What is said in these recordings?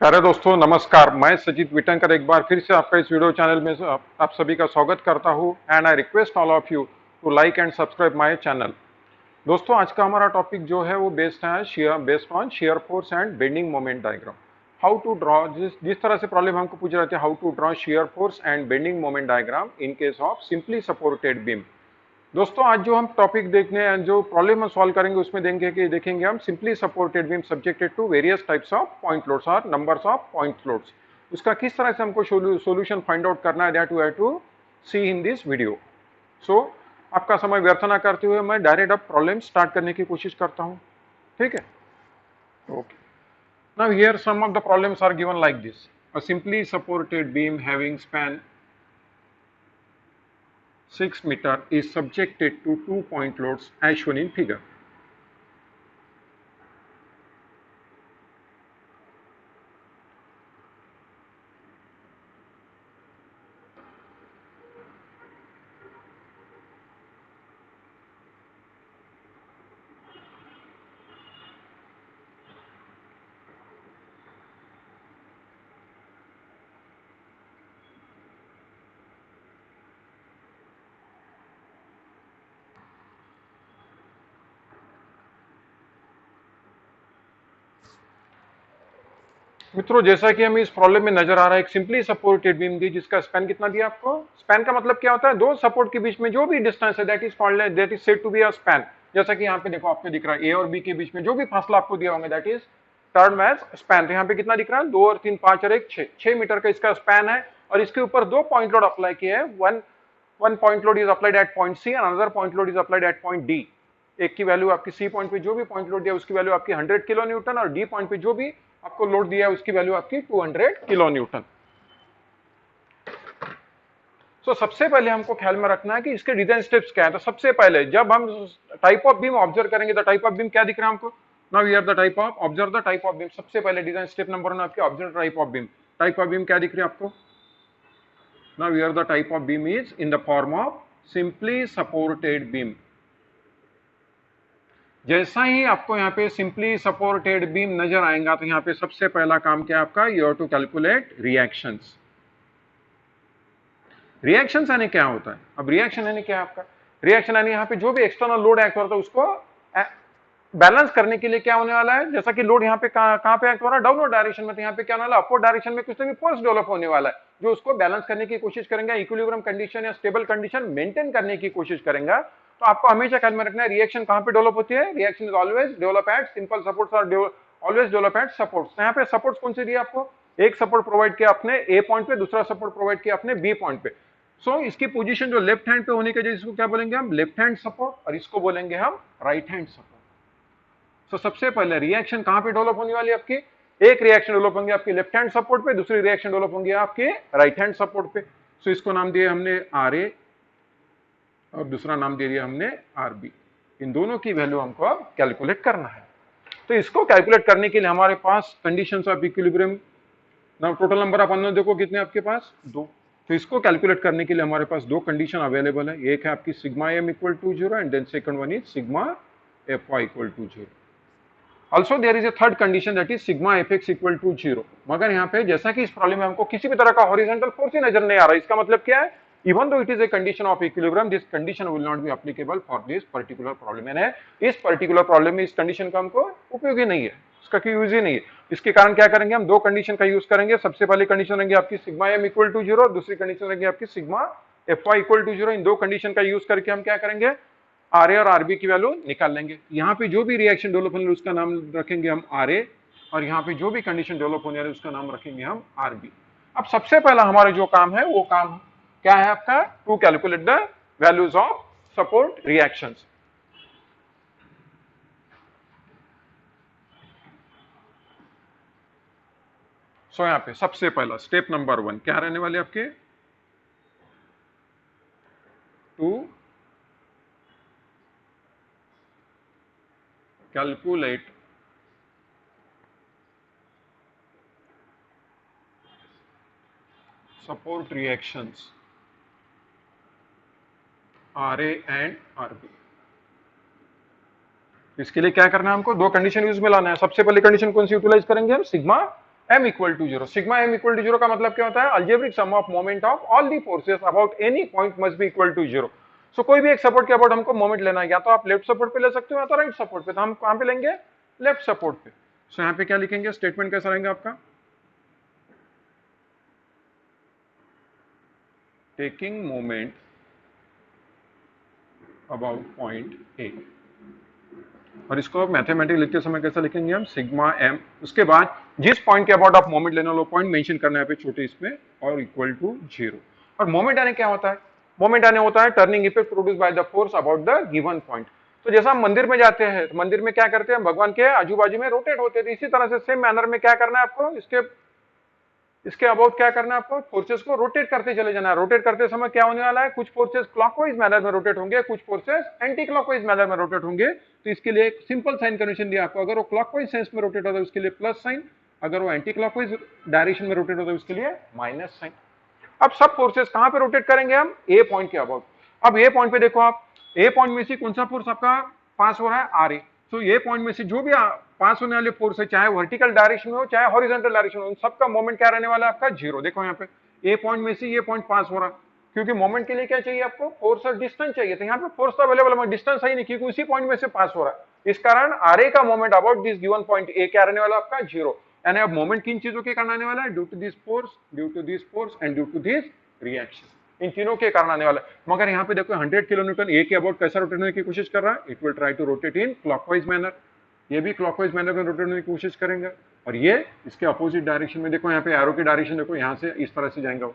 प्यारे दोस्तों नमस्कार। मैं सजीत विटंकर एक बार फिर से आपका इस वीडियो चैनल में आप सभी का स्वागत करता हूं and I request all of you to like and subscribe my channel. दोस्तों आज का हमारा टॉपिक जो है वो based on shear force and bending moment diagram. How to draw, जिस तरह से प्रॉब्लम हमको पूछ रहे थे, how to draw shear force and bending moment diagram in case of simply supported beam. दोस्तों आज जो हम टॉपिक देखने हैं, जो प्रॉब्लम हम सॉल्व करेंगे उसमें देखेंगे हम simply supported beam subjected to various types of point loads और नंबर्स ऑफ पॉइंट लोड्स। उसका किस तरह से हमको सॉल्यूशन फाइंड आउट करना है, that we have to see in this video. So आपका समय व्यर्थ ना करते हुए मैं डायरेक्ट अब प्रॉब्लम स्टार्ट करने की कोशिश करता हूँ। ठीक है, okay. Now here some of the problems are given like this. A simply supported beam having span 6 meter is subjected to 2-point loads as shown in figure. मित्रों जैसा कि हमें इस प्रॉब्लम में नजर आ रहा है, एक सिंपली सपोर्टेड बीम दी जिसका स्पैन कितना दिया आपको। स्पैन का मतलब क्या होता है, दो सपोर्ट के बीच में जो भी डिस्टेंस है that is said to be a span. जैसा कि यहाँ पे देखो आपको दिख रहा है ए और बी के बीच में जो भी फासला आपको दिया होगा that is term as span. तो यहाँ पे कितना दिख रहा है, 2 और 3 5 और 1 6 मीटर का इसका स्पैन है और इसके ऊपर दो पॉइंट लोड अप्लाई किया है। One point load is applied at point C and another point load is applied at point D. एक की वैल्यू आपकी सी पॉइंट पे जो भी पॉइंट लोड दिया उसकी वैल्यू आपकी 100 किलो न्यूटन और डी पॉइंट पे जो भी आपको लोड दिया है उसकी वैल्यू आपकी 200 किलो न्यूटन। सो सबसे पहले हमको ख्याल में रखना है कि इसके डिजाइन स्टेप्स क्या है। तो सबसे पहले जब हम टाइप ऑफ बीम ऑब्जर्व करेंगे तो टाइप ऑफ बीम क्या दिख रहा है हमको। Now here the type of observe the type of beam. सबसे पहले डिजाइन स्टेप नंबर 1 आपके observe type of beam. Type of beam क्या दिख रही है आपको। Now here the type of beam is in the form of simply supported beam. जैसा ही आपको यहाँ पे सिंपली सपोर्टेड बीम नजर आएगा तो यहाँ पे सबसे पहला काम क्या है आपका, you have to calculate reactions. Reactions यानी क्या होता है, अब रिएक्शन यानी क्या है आपका, रिएक्शन यानी यहाँ पे जो भी एक्सटर्नल लोड एक्ट होता है उसको बैलेंस करने के लिए क्या होने वाला है। जैसा कि लोड यहाँ पे कहाँ पे एक्ट हो रहा है, डाउनवर्ड डायरेक्शन में, तो यहाँ पे क्या होने वाला है, अपवर्ड डायरेक्शन में कुछ तो भी फोर्स डेवलप होने वाला है जो उसको बैलेंस करने की कोशिश करेंगे, इक्विलिब्रियम कंडीशन या स्टेबल कंडीशन मेंटेन करने की कोशिश करेंगे। तो आपको हमेशा ख्याल में रखना है रिएक्शन कहां पे डेवलप होती है। Reaction is always develop at simple supports और ऑलवेज डेवलप एट सपोर्ट्स। यहाँ पे सपोर्ट्स कौन से दिए आपको, एक सपोर्ट प्रोवाइड किया आपने ए पॉइंट पे, दूसरा सपोर्ट प्रोवाइड किया आपने बी पॉइंट पे। सो इसकी पोजीशन जो लेफ्ट हैंड पे होने के, इसको क्या बोलेंगे हम, लेफ्ट हैंड सपोर्ट, और इसको बोलेंगे हम राइट हैंड सपोर्ट। सो सबसे पहले रिएक्शन कहां पे डेवलप होने वाली है आपकी, एक रिएक्शन डेवलप होंगे आपकी लेफ्ट हैंड सपोर्ट पे, दूसरी रिएक्शन डेवलप होंगे आपके राइट हैंड सपोर्ट पे। सो इसको नाम दिया हमने आर ए और दूसरा नाम दे दिया हमने आरबी। इन दोनों की वैल्यू हमको अब कैलकुलेट करना है। तो इसको कैलकुलेट करने के लिए हमारे पास कंडीशंस ऑफ इक्विलिब्रियम, ना टोटल नंबर ऑफ अननोन देखो कितने आपके पास, 2। तो इसको कैलकुलेट करने के लिए हमारे पास दो कंडीशन अवेलेबल है। एक है आपकी sigma M equal to 0 and then second one is sigma F Y equal to 0। Also there is a third condition that is sigma F X equal to 0। मगर यहाँ पे जैसा कि इस प्रॉब्लम में हमको किसी भी तरह का हॉरिजॉन्टल फोर्स ही नजर नहीं आ रहा, इसका मतलब क्या है, even though it is a condition of equilibrium, this condition will not be applicable for this particular problem। यानी इस पर्टिकुलर प्रॉब्लम में इस कंडीशन का हमको उपयोग ही नहीं है, इसका कोई यूज ही नहीं है। इसके कारण क्या करेंगे हम, दो कंडीशन का यूज करेंगे। सबसे पहले कंडीशन रहेंगे आपकी सिग्मा एम इक्वल टू 0, दूसरी कंडीशन रहेगी आपकी sigma F Y equal to 0। इन दो कंडीशन का यूज करके हम क्या करेंगे, आर ए और आरबी की वैल्यू निकाल लेंगे। यहाँ पे जो भी रिएक्शन डेवलप होने उसका नाम रखेंगे हम आर ए, और यहाँ पे जो भी कंडीशन डेवलप होने वाली उसका नाम रखेंगे हम आरबी। अब सबसे पहला हमारा जो काम है वो काम क्या है आपका, to calculate the values of support reactions. So यहां पे सबसे पहला स्टेप नंबर 1 क्या रहने वाले आपके, to calculate support reactions R A and R B. इसके लिए क्या करना है हमको, दो कंडीशन यूज में लाना है। सबसे पहले कंडीशन कौन सी यूटिलाइज करेंगे हम, sigma m equal to zero. Sigma m equal to zero का मतलब क्या होता है? Algebraic sum of moment of all the forces about any point must be equal to zero. So कोई भी एक सपोर्ट के अबाउट हमको मोमेंट लेना है, या तो आप लेफ्ट सपोर्ट पे ले सकते हो या तो राइट सपोर्ट पे। तो हम कहां पे लेंगे? लेफ्ट सपोर्ट पे। सो यहाँ पे क्या लिखेंगे? स्टेटमेंट कैसा रहेगा आपका? Taking moment about point A, और इसको मैथमेटिक्स लिखते समय कैसा लिखेंगे हम? Sigma M. उसके बाद जिस पॉइंट के अबाउट आप मोमेंट लेना, लो पॉइंट मेंशन करना है पे छोटे इसमें, और इक्वल टू जीरो। और मोमेंट आने क्या होता है? मोमेंट आने होता है turning effect produce by the force about the given point. तो जैसा हम मंदिर में जाते हैं तो मंदिर में क्या करते हैं? भगवान के आजू बाजू में रोटेट होते हैं। इसी तरह से सेम मैनर में क्या करना है आपको? इसके अबाउट क्या करना है आपको? फोर्सेस को रोटेट करते चले जाना है। रोटेट करते समय क्या होने वाला है? कुछ फोर्सेस क्लॉकवाइज मैनर में रोटेट होंगे, कुछ फोर्सेस एंटी क्लॉकवाइज मैनर में रोटेट होंगे। तो इसके लिए एक सिंपल साइन कन्वेंशन दिया आपको। अगर वो क्लॉकवाइज सेंस में रोटेट होता है उसके लिए प्लस साइन, अगर वो एंटी क्लॉकवाइज डायरेक्शन में रोटेट होता है उसके लिए माइनस साइन। अब सब फोर्सेस कहां पे रोटेट करेंगे हम? ए पॉइंट के अबाउट। अब ए पॉइंट पे देखो आप, ए पॉइंट में से कौन सा फोर्स आपका पास हो रहा है? R A. तो ये पॉइंट में से जो भी पास होने वाले फोर्स है, चाहे वर्टिकल डायरेक्शन में हो चाहे हॉरिजॉन्टल डायरेक्शन में हो, सबका मोमेंट क्या रहने वाला है आपका? जीरो। देखो यहाँ पे ए पॉइंट में से ये पॉइंट पास हो रहा, क्योंकि मोमेंट के लिए क्या चाहिए आपको? फोर्स और डिस्टेंस चाहिए। तो यहाँ पे फोर्स तो अवेलेबल है, डिस्टेंस सही नहीं, क्योंकि उसी पॉइंट में से पास हो रहा है। इस कारण आर ए का moment about this given point ए क्या रहने वाला आपका? जीरो। यानी अब मोमेंट किन चीजों के कारण आने वाला है? Due to this force, due to this force and due to this reaction. इन तीनों के कारण आने वाला है। मगर यहाँ पे देखो 100 किलो न्यूटन ए के अबाउट कैसा रोटेट होने की कोशिश कर रहा है? It will try to rotate in clockwise manner. ये भी क्लॉकवाइज मैनर में रोटेट होने की कोशिश करेंगे, और ये इसके अपोजिट डायरेक्शन में। देखो यहाँ पे एरो की डायरेक्शन देखो, यहाँ से इस तरह से जाएगा।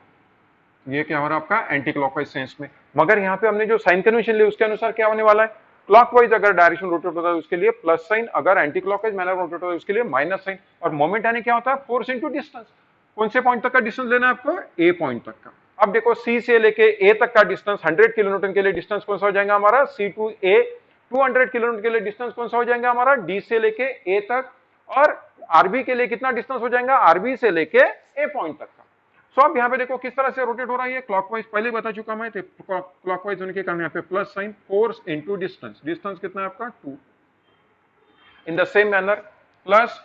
ये क्या हो रहा है आपका? एंटी क्लॉकवाइज सेंस में। मगर यहाँ पे हमने जो साइन कन्वेंशन ली उसके अनुसार क्या होने वाला है? क्लॉकवाइज अगर डायरेक्शन रोटेट होता है उसके लिए प्लस साइन, अगर एंटी क्लॉकवाइज मैनर रोटेट होता है उसके लिए माइनस साइन। और मोमेंट यानी क्या होता है? Force into distance. कौन से पॉइंट तक का डिस्टेंस लेना है आपको? ए पॉइंट तक का। अब देखो सी से लेके ए तक का डिस्टेंस 100 किलो न्यूटन के लिए डिस्टेंस कौन सा हो जाएगा हमारा? सी टू ए। 200 किलो न्यूटन के लिए डिस्टेंस कौन सा हो जाएगा हमारा? डी से लेके ए तक। और आरबी के लिए कितना डिस्टेंस हो जाएगा? आरबी से लेके ए पॉइंट तक का। सो अब यहाँ पे देखो किस तरह से रोटेट हो रहा है ये क्लॉकवाइज, पहले बता चुका मैं। क्लॉकवाइज होने के कारण यहाँ पे plus sign, force into distance. Distance कितना है आपका? 2। In the same manner plus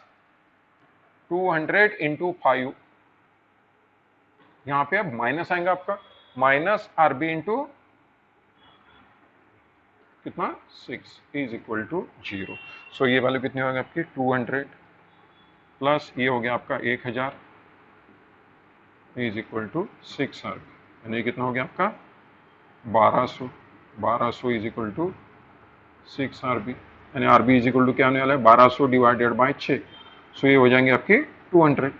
200 into 5, यहां पे अब माइनस आएगा आपका, माइनस आरबी इंटू कितना? 6 इज इक्वल टू 0। सो ये वैल्यू कितनी होगी आपकी? 200 प्लस ये हो गया आपका 1000 इज इक्वल टू 6 आरबी, यानी कितना हो गया आपका? 1200। 1200 इज इक्वल टू 6 आरबी, यानी आरबी इज इक्वल टू क्या होने वाला है? 1200 डिवाइडेड बाय 6। सो ये हो जाएंगे आपकी 200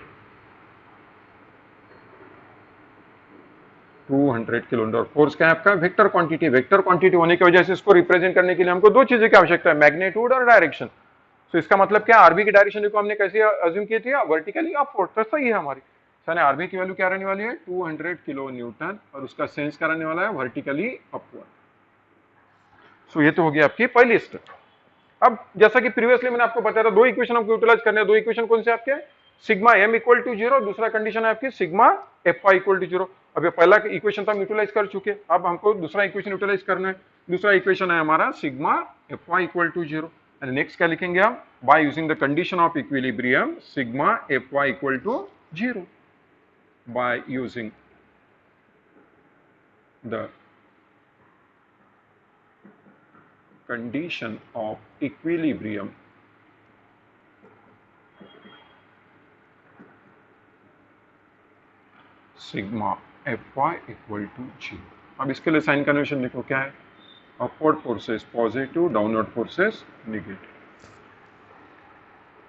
किलो न्यूटन। फोर्स क्या है आपका? Vector quantity. वेक्टर क्वांटिटी होने की वजह से इसको रिप्रेजेंट करने के लिए हमको दो चीजें की आवश्यकता है, मैग्नीट्यूड और डायरेक्शन। तो इसका मतलब क्या? आरबी की डायरेक्शन को हमने कैसे अज्यूम की थी? Vertically upward. तो सही है हमारी। सर आरबी की वैल्यू क्या रहने वाली है? 200 किलो न्यूटन, और उसका सेंस क्या रहने वाला है? Vertically upward. सो ये तो हो गया आपकी पहली स्टेप। अब जैसा कि प्रीवियसली मैंने आपको बताया था, दो इक्वेशन हमको यूटिलाइज करने हैं। दो इक्वेशन कौन से आपके? सिग्मा एम इक्वल टू 0, दूसरा कंडीशन है आपकी sigma F Y equal to 0। अब ये पहला इक्वेशन तो हम यूटिलाइज कर चुके, अब हमको दूसरा इक्वेशन यूटिलाइज करना है। दूसरा इक्वेशन है हमारा sigma F Y equal to 0। And next क्या लिखेंगे हम? By using the condition of equilibrium sigma F Y equal to 0, by using the condition of equilibrium sigma F Y equal to 0। अब इसके लिए साइन कन्वेंशन देखो क्या है? Upward forces positive, downward forces negative.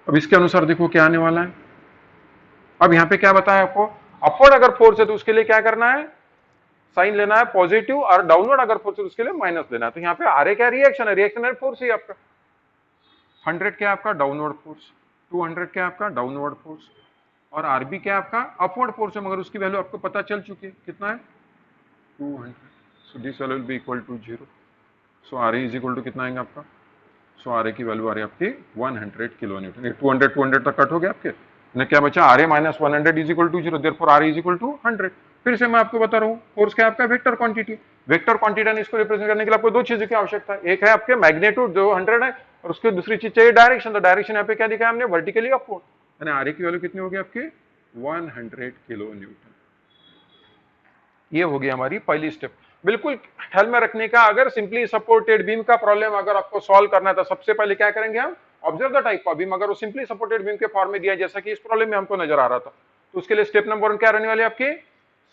अब इसके अनुसार देखो क्या आने वाला है। अब यहाँ पे क्या बताया आपको? अपवर्ड अगर फोर्स है तो उसके लिए क्या करना है? साइन लेना है पॉजिटिव, और डाउनवर्ड अगर फोर्स है तो उसके लिए माइनस लेना है। तो यहाँ पे आर ए क्या? रिएक्शन है। रिएक्शन है फोर्स ही आपका। 100 क्या आपका? Downward force. 200 क्या आपका? Downward force. और आरबी क्या आपका? अपवर्ड फोर्स है, मगर उसकी वैल्यू आपको पता चल चुकी है कितना है? 200। So this value will be equal to 0। So R A is equal to कितना आएगा आपका? सो आर ए की वैल्यू आ रही है आपकी 100 किलो न्यूटन। 200 तक कट हो गया आपके, ने क्या बचा? R A minus 100 is equal to 0, therefore R A is equal to 100। फिर से मैं आपको बता रहा हूँ, फोर्स क्या आपका? Vector quantity. वेक्टर क्वांटिटी ने इसको रिप्रेजेंट करने के लिए आपको दो चीजों की आवश्यकता है। एक है आपके मैग्नीट्यूड जो 100 है, और उसकी दूसरी चीज चाहिए डायरेक्शन। तो डायरेक्शन यहाँ पे क्या दिखा है हमने? Vertically upward. यानी आर ए की वैल्यू कितनी होगी आपकी 100 किलो न्यूटन। ये होगी हमारी पहली स्टेप। बिल्कुल ख्याल में रखने का, अगर सिंपली सपोर्टेड बीम का प्रॉब्लम अगर आपको सॉल्व करना है तो सबसे पहले क्या करेंगे हम, observe the type of beam. अगर वो सिंपली सपोर्टेड बीम के फॉर्म में दिया है जैसा कि इस प्रॉब्लम में हमको नजर आ रहा था, तो उसके लिए स्टेप नंबर 1 क्या रहने वाली आपकी,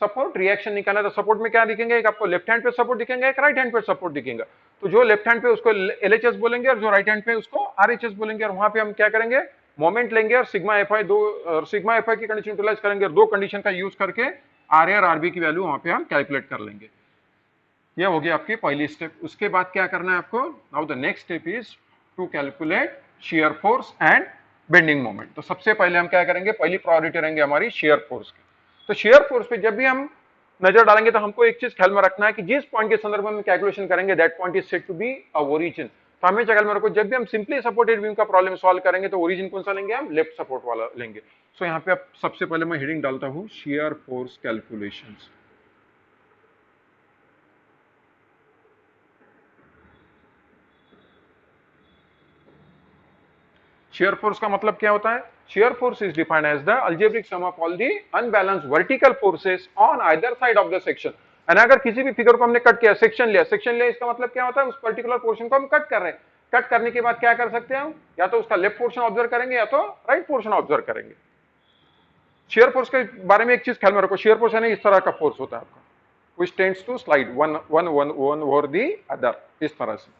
सपोर्ट रिएक्शन निकालना। तो सपोर्ट में क्या दिखेंगे, एक आपको लेफ्ट हैंड पे सपोर्ट दिखेंगे, एक राइट हैंड पे सपोर्ट दिखेगा। तो जो लेफ्ट हैंड पे उसको एलएचएस बोलेंगे और जो राइट हैंड पे उसको आरएचएस बोलेंगे। और वहां पे हम क्या करेंगे, मोमेंट लेंगे और सिग्मा एफआई की कंडीशन यूटिलाइज करेंगे और दो कंडीशन का यूज करके आर ए और आरबी की वैल्यू वहां पे हम कैलकुलेट कर लेंगे। ये होगी आपकी पहली स्टेप। उसके बाद क्या करना है आपको, now the next step is to calculate shear force and bending moment. तो सबसे पहले हम क्या करेंगे, पहली प्रायोरिटी रहेंगे हमारी शेयर फोर्स की। तो शेयर फोर्स पे जब भी हम नजर डालेंगे तो हमको एक चीज ख्याल में रखना है कि जिस पॉइंट के संदर्भ में कैलकुलेशन करेंगे that point is said to be a origin. तो हमें ख्याल में रखो, जब भी हम सिंपली सपोर्टेड बीम का प्रॉब्लम सॉल्व करेंगे तो ओरिजिन कौन सा लेंगे, हम लेफ्ट सपोर्ट वाला लेंगे। सो यहाँ पे अब सबसे पहले मैं हेडिंग डालता हूं shear force calculations. Shear force का मतलब क्या होता है, shear force is defined as the algebraic sum of all the unbalanced vertical forces on either side of the section. And अगर किसी भी फिगर को हमने कट किया, सेक्शन लिया, इसका मतलब क्या होता है, उस पर्टिकुलर पोर्शन को हम कट कर रहे हैं। कट करने के बाद क्या कर सकते हैं हम, या तो उसका लेफ्ट पोर्शन ऑब्जर्व करेंगे या तो राइट पोर्शन ऑब्जर्व करेंगे। शेयर फोर्स के बारे में एक चीज ख्याल में रखो, शेयर फोर्स यानी इस तरह का फोर्स होता है आपका, which tends to slide one over the other, इस तरह से।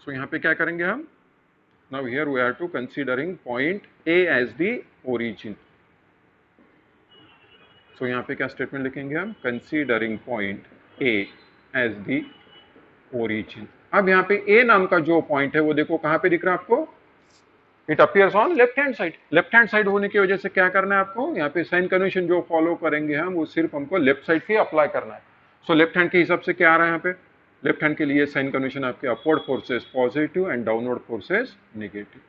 So यहाँ पे क्या करेंगे हम, now here we are to considering point A as the origin. So यहाँ पे क्या स्टेटमेंट लिखेंगे हम, considering point A as the origin। अब यहाँ पे A नाम का जो पॉइंट है वो देखो कहाँ पे दिख रहा है आपको, it appears on left hand side. Left hand side होने की वजह से क्या करना है आपको, यहाँ पे साइन कन्वेंशन जो फॉलो करेंगे हम वो सिर्फ हमको लेफ्ट साइड की अप्लाई करना है। सो लेफ्ट हैंड के हिसाब से क्या आ रहा है यहाँ पे, लेफ्ट हैंड के लिए साइन कन्वेंशन आपके upward forces positive and downward forces negative.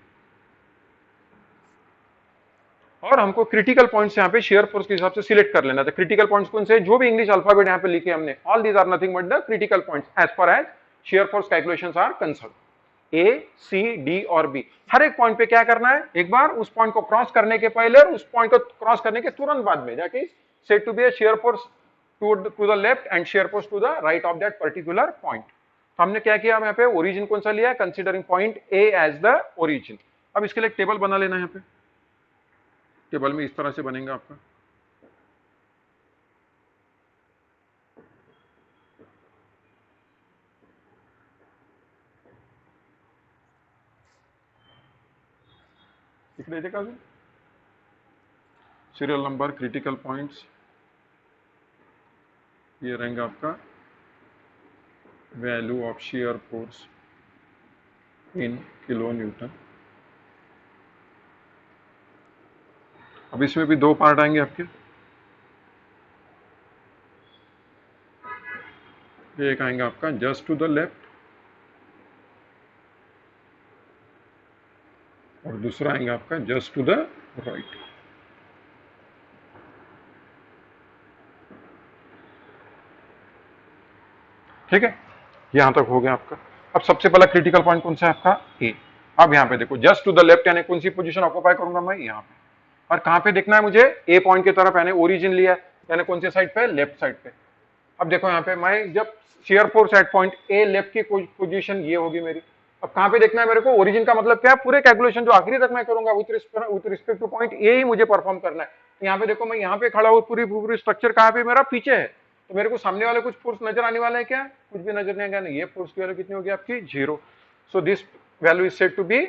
और हमको क्रिटिकल पॉइंट्स यहाँ पे शेयर फोर्स के हिसाब से सिलेक्ट कर लेना था। क्रिटिकल पॉइंट्स कौन से, जो भी इंग्लिश अल्फाबेट यहाँ पे लिखे हमने, all these are nothing but the critical points as far as shear force calculations are concern. A, C, D और बी, हर एक पॉइंट पे क्या करना है, एक बार उस पॉइंट को क्रॉस करने के पहले और उस पॉइंट को क्रॉस करने के तुरंत बाद में जाके said to be a shear force to the left and shear force to the right of that particular point. तो हमने क्या किया, यहाँ पे ओरिजिन कौन सा लिया, considering point A as the origin. अब इसके लिए टेबल बना लेना है, यहाँ पे टेबल में इस तरह से बनेगा आपका। इकडे देखा सीरियल नंबर, क्रिटिकल पॉइंट्स, ये रहेगा आपका value of shear force in kilo Newton. अब इसमें भी दो पार्ट आएंगे आपके, एक आएंगे आपका जस्ट टू द लेफ्ट और दूसरा आएंगे आपका जस्ट टू द राइट। ठीक है, यहां तक हो गया आपका। अब सबसे पहला क्रिटिकल पॉइंट कौन सा है आपका, ए। अब यहां पे देखो जस्ट टू द लेफ्ट यानी कौन सी पोजीशन ऑक्यूपाई करूंगा मैं, यहां पे। और कहां पे देखना है मुझे, ए पॉइंट की तरफ, यानी ओरिजिन लिया यानी कौन सी साइड पे, लेफ्ट साइड पे। अब देखो यहाँ पे मैं जब shear force at point A, left की पोजीशन ये होगी मेरी। अब कहां पे देखना है मेरे को, ओरिजिन का मतलब क्या है, पूरे कैलकुलेशन जो आखिरी तक मैं करूंगा with respect to point A ही मुझे परफॉर्म करना है। यहाँ पे देखो मैं यहाँ पे खड़ा हूँ, पूरी स्ट्रक्चर कहाँ पे मेरा पीछे है, तो मेरे को सामने वाले कुछ फोर्स नजर आने वाला है क्या, कुछ भी नजर नहीं आएगा। ये फोर्स की वैल्यू कितनी होगी आपकी, 0। So this value is said to be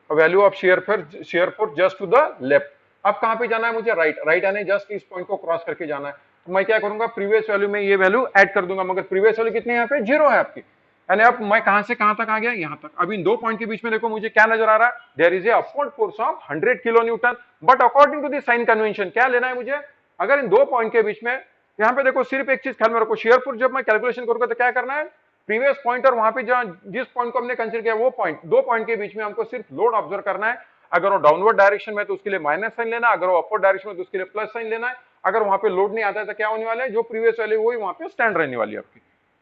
value of shear force just to the left. अब कहां पे जाना है मुझे, राइट यानी जस्ट इस पॉइंट को क्रॉस करके जाना है। तो मैं क्या करूंगा, प्रीवियस वैल्यू में ये वैल्यू ऐड कर दूंगा, मगर प्रीवियस वैल्यू कितनी है यहाँ पे, 0 है आपकी। यानी अब मैं कहां से कहां तक आ गया, यहां तक। अब इन दो पॉइंट के बीच में देखो मुझे क्या नजर आ रहा है, there is a upward force of 100 kilo newton, but according to the sign convention क्या लेना है मुझे, अगर इन दो पॉइंट के बीच में, यहाँ पे देखो सिर्फ एक चीज ख्याल में रखो, शेयर फोर्स जब मैं कैलकुलेशन करूंगा तो क्या करना है, प्रीवियस पॉइंट और वहां पे जिस पॉइंट को हमने कंसीडर किया वो पॉइंट, दो पॉइंट के बीच में हमको सिर्फ लोड ऑब्जर्व करना है। अगर वो डाउनवर्ड डायरेक्शन में तो उसके लिए माइनस साइन लेना, अगर वो अपवर्ड डायरेक्शन में तो उसके लिए प्लस साइन लेना है। अगर वहां पे लोड नहीं आता है तो क्या होने वाला है, जो प्रीवियस वैल्यू वही वहां पे स्टैंड रहने वाली है आपकी।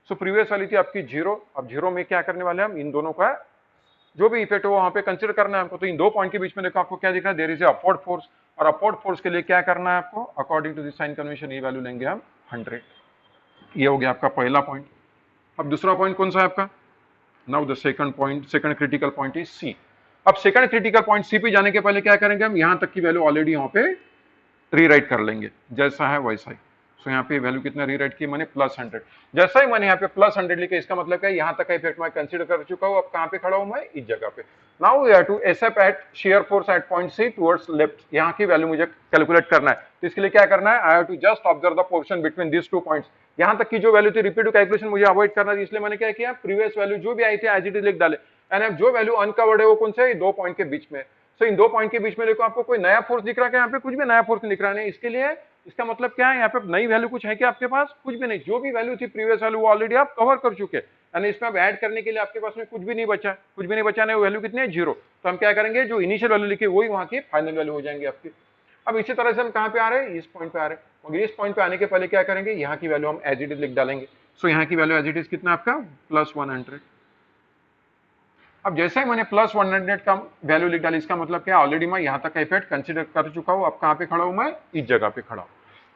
सो प्रीवियस वाली थी आपकी 0, अब 0 में क्या करने वाले हम, इन दोनों का जो भी इफेक्ट हो वहां पे कंसिडर करना है हमको। तो इन दो पॉइंट के बीच में देखो आपको क्या दिख रहा है, there is a upward force, और अपवर्ड फोर्स के लिए क्या करना है आपको, according to this sign convention ये वैल्यू लेंगे हम 100। ये हो गया आपका पहला पॉइंट। अब दूसरा पॉइंट कौन सा है आपका, now the second point, second critical point is C. अब सेकंड क्रिटिकल पॉइंट सी पे जाने के पहले क्या करेंगे हम, यहां तक की वैल्यू ऑलरेडी यहाँ पे रीराइट कर लेंगे, जैसा है वैसा ही। सो यहाँ पे वैल्यू कितना रीराइट की मैंने, +100। जैसा ही मैंने यहाँ पे +100 लिखे, इसका मतलब क्या है, यहाँ तक का इफेक्ट मैं कंसीडर कर चुका हूँ। अब कहाँ पे खड़ा हूँ मैं, इस जगह पे। Now we have to SF at shear force at point C towards left, यहाँ की वैल्यू मुझे कैलकुलेट करना है। तो इसके लिए क्या करना है, I have to just observe the portion between this two points. यहाँ तक की जो वैल्यू थी रिपीट कैलकुलेशन मुझे अवॉइड करना थी, इसलिए मैंने क्या किया, प्रीवियस वैल्यू जो भी आई थी एज इट इज लिख डाले। एंड जो वैल्यू अनकवर्ड है वो कौन से, दो पॉइंट के बीच में। सो इन दो पॉइंट के बीच में देखो आपको कोई नया फोर्स दिख रहा है, यहाँ पे कुछ भी नया फोर्स नहीं दिख रहा है। इसके लिए इसका मतलब क्या है, यहाँ पे नई वैल्यू कुछ है क्या आपके पास, कुछ भी नहीं। जो भी वैल्यू थी प्रीवियस वैल्यू वो ऑलरेडी आप कवर कर चुके, यानी इसमें अब ऐड करने के लिए आपके पास में कुछ भी नहीं बचा, कुछ भी नहीं बचा, नहीं वैल्यू कितनी है, 0। तो हम क्या करेंगे, जो इनिशियल वैल्यू लिखी वही वहां की फाइनल वैल्यू हो जाएंगे आपकी। अब इसी तरह से हम कहाँ पे आ रहे हैं, इस पॉइंट पे आ रहे हैं। और इस पॉइंट पे आने के पहले क्या करेंगे, यहाँ की वैल्यू हम एज इट इज लिख डालेंगे। सो यहाँ की वैल्यू एज इट इज कितना आपका, +100। अब जैसे ही मैंने +100 का वैल्यू लिख डाली, इसका मतलब क्या, ऑलरेडी मैं यहाँ तक का इफेक्ट कंसीडर कर चुका हूँ। अब कहाँ पे खड़ा हूँ मैं, इस जगह पे खड़ा हूँ।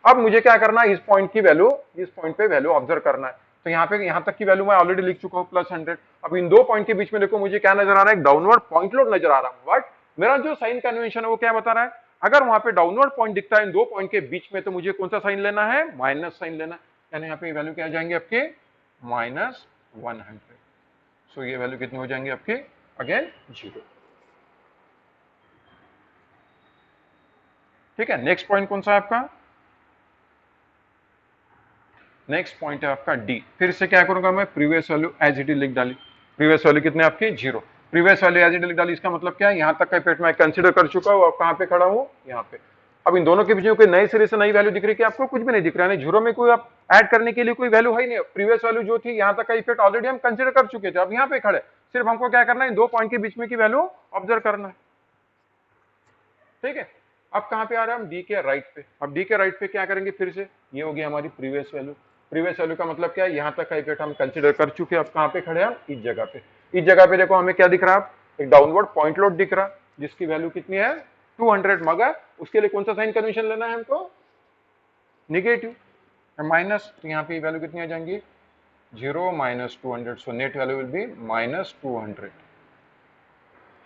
अब मुझे क्या करना है, इस पॉइंट की वैल्यू, इस पॉइंट पे वैल्यू ऑब्जर्व करना है। तो यहाँ पे यहाँ तक की वैल्यू मैं ऑलरेडी लिख चुका हूँ +100। अब इन दो पॉइंट के बीच में देखो मुझे क्या नजर आ रहा है, एक डाउनवर्ड पॉइंट लोड नजर आ रहा है। बट मेरा जो साइन कन्वेंशन है वो क्या बता रहा है, अगर वहां पे डाउनवर्ड पॉइंट दिखता है इन दो पॉइंट के बीच में, तो मुझे कौन सा साइन लेना है, माइनस साइन लेना है। यानी यहाँ पे वैल्यू क्या आ जाएंगे आपके, -100। सो ये वैल्यू कितनी हो जाएंगे आपके, अगेन 0। ठीक है, नेक्स्ट पॉइंट कौन सा है आपका, नेक्स्ट पॉइंट है आपका डी। फिर से क्या करूंगा मैं, previous value as it is लिख डाली। प्रीवियस वैल्यू कितने आपकी, 0। Previous value as it is लिख डाली, इसका मतलब क्या है, यहाँ तक का इफेक्ट मैं कंसीडर कर चुका हूँ। अब कहाँ पे खड़ा हूँ, यहाँ पे। अब इन दोनों के बीच में कोई नए सिरे से नई वैल्यू दिख रही है, आपको कुछ भी नहीं दिख रहा है। 0 में कोई आप ऐड करने के लिए कोई वैल्यू है ही नहीं। प्रीवियस वैल्यू जो थी, यहाँ तक का इफेक्ट ऑलरेडी हम कंसीडर कर चुके थे। अब यहाँ पे खड़े, सिर्फ हमको क्या करना है, इन दो पॉइंट के बीच में की वैल्यू ऑब्जर्व करना है। ठीक है, अब कहाँ पे आ रहा है, हम डी के राइट पे। अब डी के राइट पे क्या करेंगे, फिर से ये होगी हमारी प्रीवियस वैल्यू। प्रीवियस वैल्यू का मतलब क्या है, यहाँ तक का इफेक्ट हम कंसीडर कर चुके हैं। अब कहाँ पे खड़े हैं, इस जगह पे। इस जगह पे देखो हमें क्या दिख रहा है, एक डाउनवर्ड पॉइंट लोड दिख रहा है, जिसकी वैल्यू कितनी है, 200। मगर उसके लिए कौन सा साइन कन्वेंशन लेना है हमको, निगेटिव, माइनस। तो यहाँ पे वैल्यू कितनी आ जाएंगी, 0 - 200। So net value will B -200।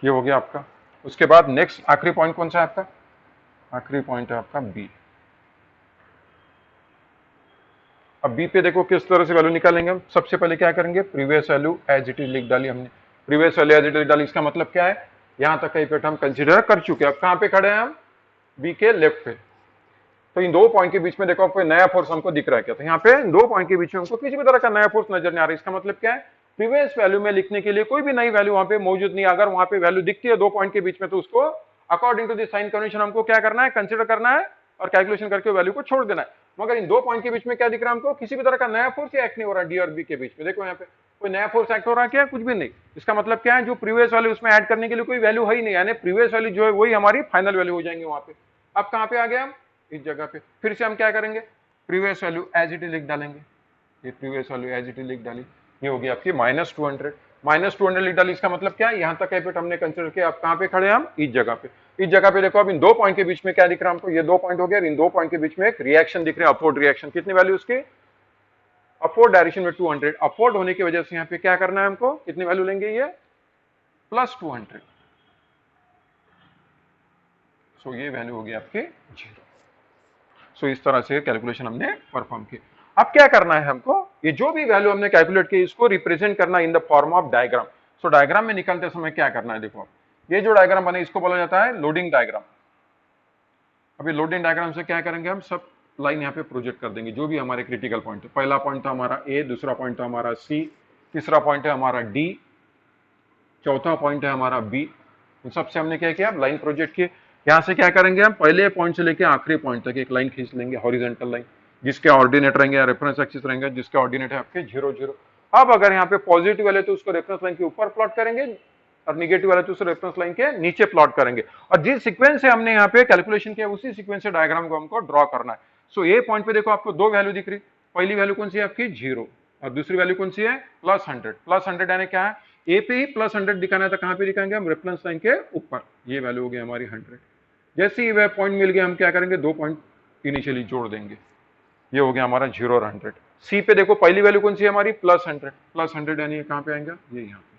ये हो गया आपका। उसके बाद नेक्स्ट आखिरी पॉइंट कौन सा है आपका, आखिरी पॉइंट है आपका बी। अब बी पे देखो किस तरह से वैल्यू निकालेंगे हम। सबसे पहले क्या करेंगे, previous value as it is लिख डाली हमने। Previous value as it is डाली, इसका मतलब क्या है, यहां तक का इफेक्ट हम कंसीडर कर चुके हैं। अब कहां पे खड़े हैं हम, बी के लेफ्ट पे। तो इन दो पॉइंट के बीच में देखो कोई नया फोर्स हमको दिख रहा है क्या, तो यहाँ पे इन दो पॉइंट के बीच में हमको किसी भी तरह का नया फोर्स नजर नहीं आ रहा है। इसका मतलब क्या है, प्रीवियस वैल्यू में लिखने के लिए कोई भी नई वैल्यू वहां पे मौजूद नहीं। अगर वहां पे वैल्यू दिखती है दो पॉइंट के बीच में, तो उसको according to the sign convention हमको क्या करना है, कंसीडर करना है और कैलकुलेशन करके वैल्यू को छोड़ देना है। मगर इन दो पॉइंट के बीच में क्या दिख रहा है हमको, किसी भी तरह का नया फोर्स एक्ट नहीं हो रहा डी और बी के बीच में। देखो यहाँ पे कोई नया फोर्स एक्ट हो रहा है क्या, कुछ भी नहीं। इसका मतलब क्या है, जो प्रीवियस वैल्यू उसमें ऐड करने के लिए कोई वैल्यू है ही नहीं, यानी प्रीवियस वैल्यू जो है वही हमारी फाइनल वैल्यू हो जाएंगे वहां पे। अब कहाँ पे आ गया हम, इस जगह पे। फिर से हम क्या करेंगे, previous value as it is लिख डालेंगे। ये previous value as it is लिख डाली, ये होगी आपकी -200। -200 लिख डाली, इसका मतलब क्या है, यहाँ तक इफेक्ट हमने कंसीडर किया। अब कहाँ पे खड़े हैं हम, इस जगह पे। इस जगह पे देखो अब इन दो पॉइंट के बीच में क्या दिख रहा है हमको, ये दो पॉइंट हो गया। इन दो पॉइंट के बीच में एक रिएक्शन दिख रहा है, अपवर्ड रिएक्शन। कितनी वैल्यू उसकी, अपवर्ड डायरेक्शन में 200। अपवर्ड होने की वजह से यहाँ पे क्या करना है हमको, कितनी वैल्यू लेंगे, ये +200। सो ये वैल्यू होगी आपकी 0। सो इस तरह से कैलकुलेशन हमने परफॉर्म की। अब क्या करना है हमको, ये जो भी वैल्यू हमने कैलकुलेट की इसको रिप्रेजेंट करना इन the form of diagram. So diagram में निकलते समय क्या करना है, देखो ये जो डायग्राम बने इसको बोला जाता है लोडिंग डायग्राम। अभी लोडिंग डायग्राम से क्या करेंगे हम, सब लाइन यहाँ पे प्रोजेक्ट कर देंगे जो भी हमारे क्रिटिकल पॉइंट है। पहला पॉइंट था हमारा ए, दूसरा पॉइंट था हमारा सी, तीसरा पॉइंट है हमारा डी, चौथा पॉइंट है हमारा बी। इन सबसे हमने क्या किया, लाइन प्रोजेक्ट किए। यहाँ से क्या करेंगे हम, पहले पॉइंट से लेकर आखिरी पॉइंट तक एक लाइन खींच लेंगे, हॉरिजॉन्टल लाइन, जिसके ऑर्डिनेट रहेंगे, रेफरेंस एक्सिस रहेंगे, जिसके ऑर्डिनेट है आपके 0 0। अब अगर यहाँ पे पॉजिटिव वाले तो उसको रेफरेंस लाइन के ऊपर प्लॉट करेंगे, और निगेटिव वाले तो उसको रेफरेंस लाइन के नीचे प्लॉट करेंगे। और जिस सीक्वेंस से हमने यहाँ पे कैलकुलेशन किया उसी सीक्वेंस से डायग्राम को हमको ड्रॉ करना है। सो ए पॉइंट पे देखो आपको दो वैल्यू दिख रही। पहली वैल्यू कौन सी है आपकी, 0, और दूसरी वैल्यू कौन सी है, +100। +100 यानी क्या है, ए पे ही +100 दिखाना था, कहां पे दिखाएंगे हम, रेफरेंस लाइन के ऊपर। ये वैल्यू हो गई हमारी 100। जैसे ही वह पॉइंट मिल गया हम क्या करेंगे, 2 पॉइंट इनिशियली जोड़ देंगे। ये हो गया हमारा 0 और 100। सी पे देखो पहली वैल्यू कौन सी है हमारी, +100 यानी ये कहां पे आएगा, ये यहां पे।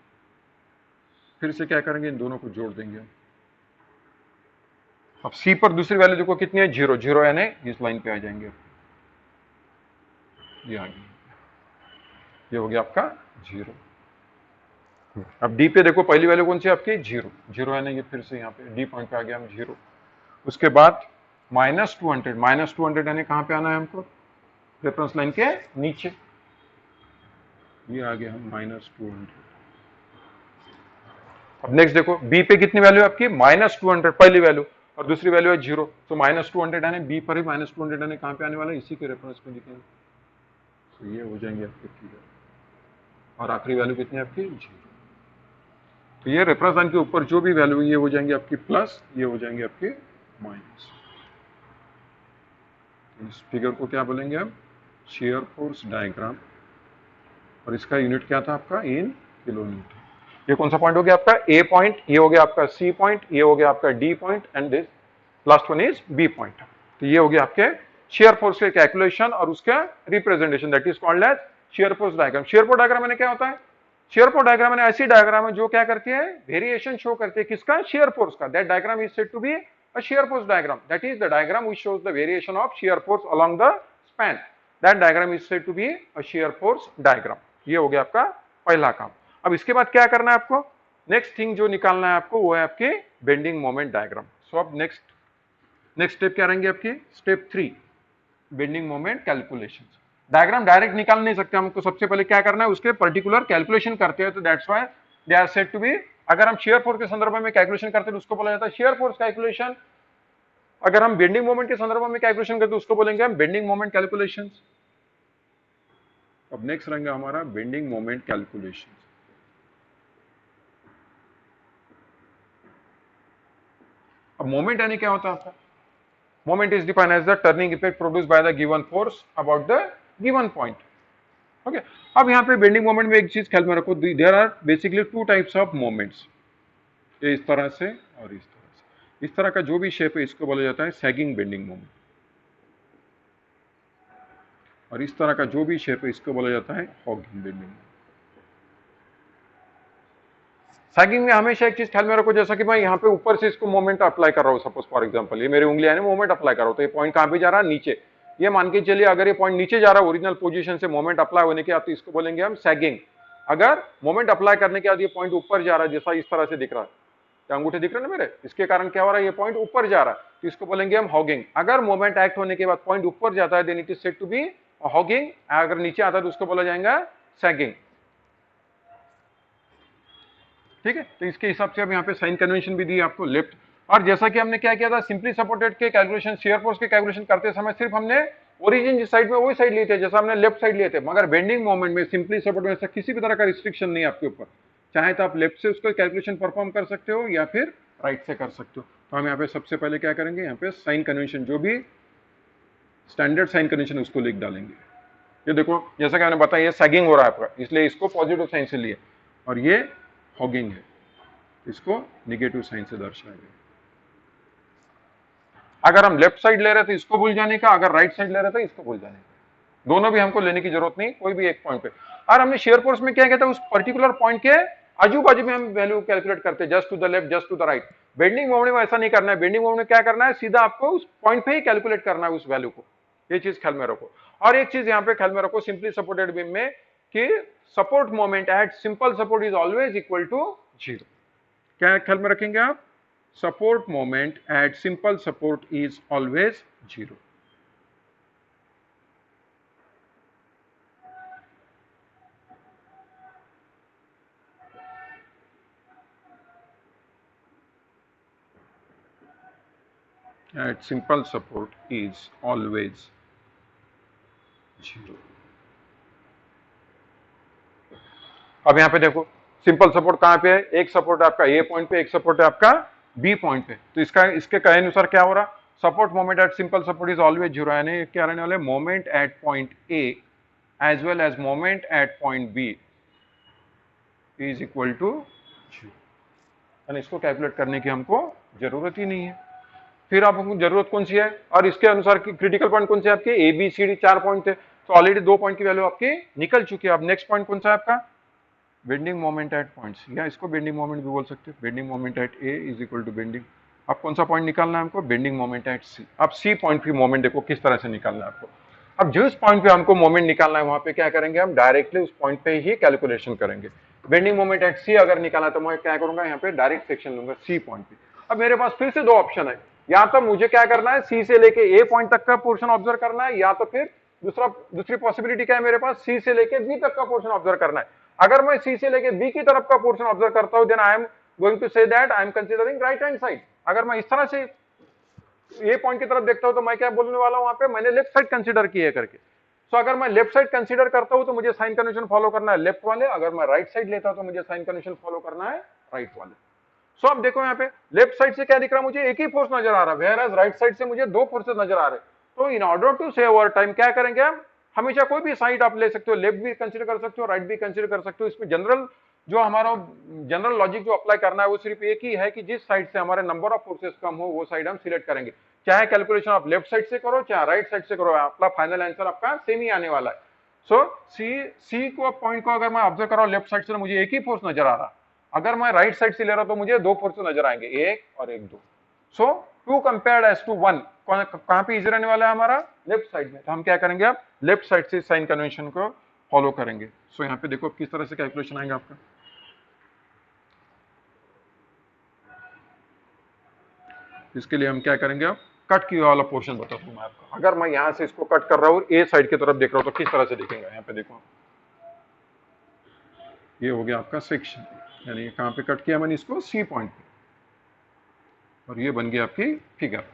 फिर से क्या करेंगे, इन दोनों को जोड़ देंगे हम। अब सी पर दूसरी वैल्यू देखो कितनी है, 0, 0 यानी इस लाइन पे आ जाएंगे। ये आ गया, ये हो गया आपका 0। अब डी पे देखो पहली वैल्यू कौन सी है आपकी, 0, 0 यानी ये फिर से यहाँ पे डी पॉइंट पे आ गया हम 0। उसके बाद -200 यानी कहां पे आना है हमको, रेफरेंस लाइन के नीचे। ये आ गया हम -200। अब नेक्स्ट देखो बी पे कितनी वैल्यू है आपकी, -200 पहली वैल्यू, और दूसरी वैल्यू है 0, तो -200 यानी बी पर ही -200 यानी कहां पे आने वाला है, इसी के रेफरेंस में लिखेंगे। तो ये हो जाएंगे आपके क्लियर। और आखिरी वैल्यू कितनी है आपकी, 0। तो ये रेफरेंस लाइन के ऊपर जो भी वैल्यू ये हो जाएंगे आपकी प्लस, ये हो जाएंगे आपके माइनस। इस फिगर को क्या बोलेंगे हम, शियर फोर्स डायग्राम, और इसका यूनिट क्या था आपका, इन किलोमीटर। ये कौन सा पॉइंट हो गया आपका, ए पॉइंट, ये हो गया आपका सी पॉइंट, ये हो गया आपका D point, and this last one is B point. तो ये हो गया आपके शियर फोर्स के कैलकुलेशन और उसका representation, that is called as shear force diagram. Shear force diagram में क्या होता है, शियर फोर्स डायग्राम में ऐसी डायग्राम है जो क्या करती है, वेरिएशन शो करती है किसका, शियर फोर्स का। That diagram is said to be a shear force diagram, that is the diagram which shows the variation of shear force along the span. That diagram is said to be a shear force diagram. ये हो गया आपका पहला काम। अब इसके बाद क्या करना है आपको, नेक्स्ट थिंग जो निकालना है आपको वो है आपके बेंडिंग मोमेंट डायग्राम। सो अब नेक्स्ट स्टेप क्या रहेंगे आपके, step 3, bending moment calculation. Diagram direct निकाल नहीं सकते, हमको सबसे पहले क्या करना है, उसके पर्टिकुलर कैलकुलेशन करते हैं। तो that's why they are said to be, अगर हम शियर फोर्स के संदर्भ में कैलकुलेशन करते हैं तो उसको बोला जाता है शियर फोर्स कैलकुलेशन। अगर हम बेंडिंग मोमेंट के संदर्भ में कैलकुलेशन करते हैं उसको बोलेंगे हम बेंडिंग मोमेंट कैलकुलेशन। अब नेक्स्ट रहेंगे हमारा बेंडिंग मोमेंट कैलकुलेशन। अब मोमेंट यानी क्या होता है आपका, moment is defined as the turning effect produced by the given force about the given point. Okay, अब यहाँ पे बेंडिंग मोमेंट में एक चीज ख्याल में रखो, there are basically 2 types of moments, ये इस तरह से और इस तरह से। इस तरह का जो भी शेप है इसको बोला जाता है सैगिंग बेंडिंग मोमेंट, और इस तरह का जो भी शेप है इसको बोला जाता है हॉगिंग बेंडिंग। सैगिंग में हमेशा एक चीज ख्याल में रखो, जैसा कि मैं यहाँ पे ऊपर से इसको मोमेंट अप्लाई कर रहा हूँ, सपोज फॉर एग्जांपल ये मेरी उंगली है, मोमेंट अप्लाई कर रहा हूँ, तो ये पॉइंट कहाँ पे जा रहा है, नीचे। ये मान के चलिए अगर ये पॉइंट नीचे जा रहा है ओरिजिनल पोजीशन से मोमेंट अप्लाई होने के बाद, तो इसको बोलेंगे हम सैगिंग। अगर मोमेंट अप्लाई करने के बाद ये पॉइंट ऊपर जा रहा है, जैसा इस तरह से दिख रहा है, क्या अंगूठे दिख रहे हैं ना मेरे, इसके कारण क्या हो रहा है, ये पॉइंट ऊपर जा रहा है, तो इसको बोलेंगे हम हॉगिंग। अगर मोमेंट एक्ट होने के बाद पॉइंट ऊपर जाता है then it is said to be hogging, अगर नीचे आता है तो उसको बोला जाएगा सैगिंग। ठीक है, तो इसके हिसाब से अब यहाँ पे साइन कन्वेंशन भी दी आपको लेफ्ट। और जैसा कि हमने क्या किया था, सिंपली सपोर्टेड के कैलकुलेशन, शियर फोर्स के कैलकुलेशन करते समय सिर्फ हमने ओरिजिन जिस साइड में वही साइड लिए थे, जैसा हमने लेफ्ट साइड लिए थे। मगर बेंडिंग मोमेंट में सिंपली सपोर्ट में ऐसा किसी भी तरह का रिस्ट्रिक्शन नहीं है आपके ऊपर, चाहे तो आप लेफ्ट से उसको कैलकुलेशन परफॉर्म कर सकते हो या फिर राइट से कर सकते हो। तो हम यहाँ पे सबसे पहले क्या करेंगे, यहाँ पे साइन कन्वेंशन जो भी स्टैंडर्ड साइन कन्वेंशन उसको लिख डालेंगे। ये देखो जैसा कि मैंने बताया, ये सैगिंग हो रहा है आपका, इसलिए इसको पॉजिटिव साइन से लिए, और ये हॉगिंग है, इसको निगेटिव साइन से दर्शाया गया। अगर हम लेफ्ट साइड ले रहे थे इसको भूल जाने का, अगर राइट साइड ले रहे थे इसको भूल जाने का, दोनों भी हमको लेने की जरूरत नहीं, कोई भी एक पॉइंट पे। और हमने शेयर फोर्स में क्या किया था, उस पर्टिकुलर पॉइंट के आजू बाजू में हम वैल्यू कैलकुलेट करते हैं, just to the left, just to the right. Bending moment में ऐसा नहीं करना है, बेंडिंग मोमेंट में क्या करना है, सीधा आपको उस पॉइंट पे ही कैलकुलेट करना है उस वैल्यू को। ये चीज ख्याल में रखो। और एक चीज यहाँ पे ख्याल में रखो सिंपली सपोर्टेड बीम में, कि support moment at simple support is always equal to 0। क्या ख्याल में रखेंगे आप, support moment at simple support is always 0. At simple support is always 0. अब यहां पे देखो सिंपल सपोर्ट कहां पे है, एक सपोर्ट आपका ए पॉइंट पे, एक सपोर्ट है आपका बी पॉइंट पे। तो इसके कहे अनुसार क्या हो रहा, support moment at simple support is always 0, यानी क्या रहने वाले, moment at point A as well as moment at point B is equal to 0, यानी इसको कैलकुलेट करने की हमको जरूरत ही नहीं है। फिर आपको जरूरत कौन सी है, और इसके अनुसार की क्रिटिकल पॉइंट कौन से आपके, A B C D 4 point थे, तो ऑलरेडी 2 पॉइंट की वैल्यू आपकी निकल चुकी है। अब नेक्स्ट पॉइंट कौन सा है आपका, बेंडिंग मोमेंट एट पॉइंट्स, या इसको बेंडिंग मोमेंट भी बोल सकते हैं। Bending moment at A is equal to bending, अब कौन सा पॉइंट निकालना है हमको, बेंडिंग मोमेंट एट सी। अब सी पॉइंट की मोमेंट देखो किस तरह से निकालना है आपको। अब जिस पॉइंट पे हमको मोमेंट निकालना है वहां पे क्या करेंगे, हम डायरेक्टली उस पॉइंट पे ही कैलकुलेशन करेंगे। बेंडिंग मोमेंट एट सी अगर निकाला तो मैं क्या करूंगा, यहाँ पे डायरेक्ट सेक्शन लूंगा सी पॉइंट पे। अब मेरे पास फिर से दो ऑप्शन है, या तो मुझे क्या करना है, सी से लेके ए पॉइंट तक का पोर्शन ऑब्जर्व करना है, या तो फिर दूसरी पॉसिबिलिटी क्या है मेरे पास, सी से लेके बी तक का पोर्शन ऑब्जर्व करना है। अगर मैं सी से लेके बी की तरफ का पोर्शन ऑब्जर्व करता हूं, then I am going to say that I am considering right hand side. अगर मैं इस तरह से ए पॉइंट की तरफ देखता हूं तो मैं क्या बोलने वाला हूं, वहां पे मैंने लेफ्ट साइड कंसीडर की है करके। सो अगर मैं लेफ्ट साइड कंसीडर करता हूं तो मुझे साइन कन्वेंशन फॉलो करना है लेफ्ट वाले, अगर मैं राइट साइड लेता हूं तो मुझे साइन कन्वेंशन फॉलो करना है राइट वाले। सो अब देखो यहाँ पे लेफ्ट साइड से क्या दिख रहा है, मुझे एक ही फोर्स नजर आ रहा है, वेयर राइट साइड से मुझे दो फोर्सेस नजर आ रहे हैं। तो in order to save our time क्या करेंगे हम, हमेशा कोई भी साइड आप ले सकते हो, लेफ्ट भी कंसीडर कर सकते हो, राइट भी कंसीडर कर सकते हो। इसमें जनरल जो हमारा जनरल लॉजिक जो अप्लाई करना है वो सिर्फ एक ही है कि जिस साइड से हमारे नंबर ऑफ फोर्सेस कम हो वो साइड हम सिलेक्ट करेंगे। चाहे कैलकुलेशन आप लेफ्ट साइड से करो चाहे राइट साइड से करो, आपका फाइनल आंसर आपका सेम ही आने वाला है। सो सी को पॉइंट को अगर मैं ऑब्जर्व कर रहा हूं लेफ्ट साइड से, मुझे एक ही फोर्स नजर आ रहा, अगर मैं राइट साइड से ले रहा हूं तो मुझे दो फोर्स नजर आएंगे, एक और एक दो। So two compared as to one, कहां पे इजी रहने वाला है हमारा, लेफ्ट साइड में। तो हम क्या करेंगे, आप लेफ्ट साइड से साइन कन्वेंशन को फॉलो करेंगे। सो यहाँ पे देखो किस तरह से कैलकुलेशन आएगा आपका। इसके लिए हम क्या करेंगे, आप कट किया वाला पोर्शन बताता हूं मैं आपको। अगर मैं यहां से इसको कट कर रहा हूं ए साइड की तरफ देख रहा हूं तो किस तरह से दिखेगा, यहाँ पे देखो ये हो गया आपका सेक्शन, यानी कहां पे कट किया मैंने इसको, सी पॉइंट पे, और ये बन गया आपकी फिगर।